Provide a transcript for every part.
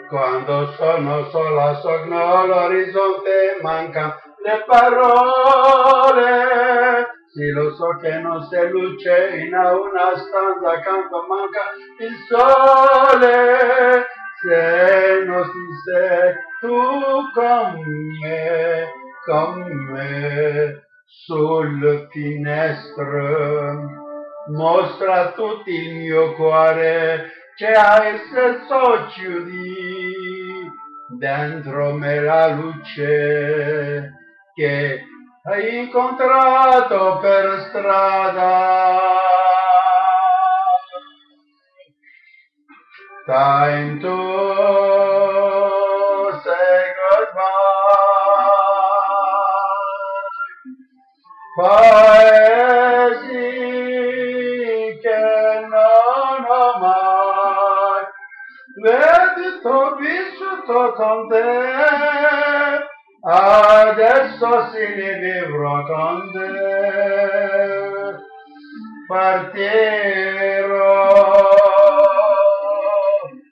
Quando sono sola sogno l'orizzonte, mancano le parole. Sì, lo so che non c'è luce in una stanza accanto, manca il sole. Se non si sei tu con me, sul finestrino, mostra tutto il mio cuore, che hai senso chiudi dentro me la luce che hai incontrato per strada. Time to say goodbye. Paesi che non ho mai veduto, vissuto con te. Adesso sì li vivrò con te. Partirò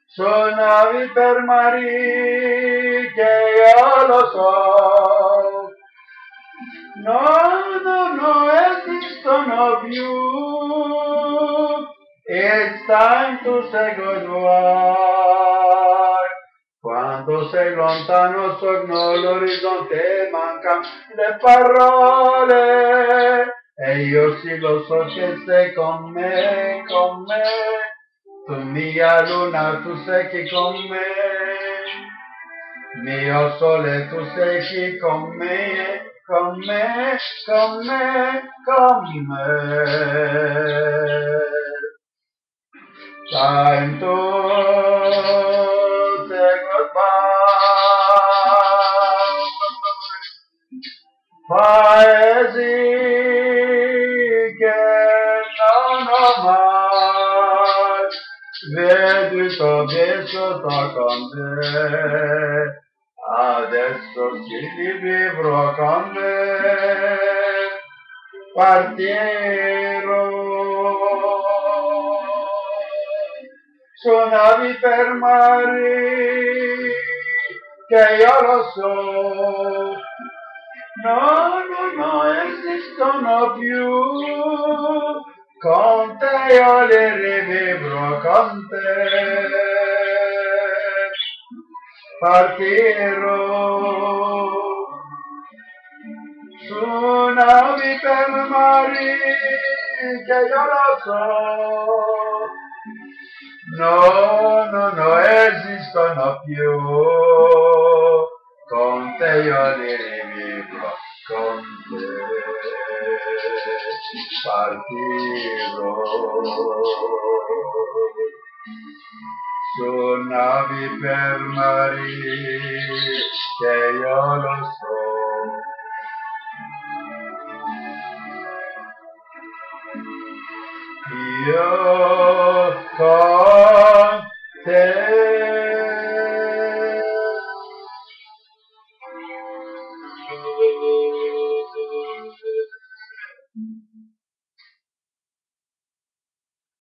su navi per mari che io lo so. No, no esistono più. It's time to say goodbye. Quando sei lontano sogno l'orizzonte, mancano le parole. E io sì lo so che sei con me, con me. Tu mia luna, tu sei qui con me. Mio sole, tu sei qui con me, con me, con me, con me. Time to say goodbye. Paesi che non ho mai veduto, vissuto con te. Adesso sì li vivrò con te. Partirò su navi per mari che io lo so. No esistono più. Con te io li rivivrò con te. Partirò su navi per mari che io lo so. No esistono più. Con te io li rivivrò con te. Partirò su navi per mari che io lo so. Io con te.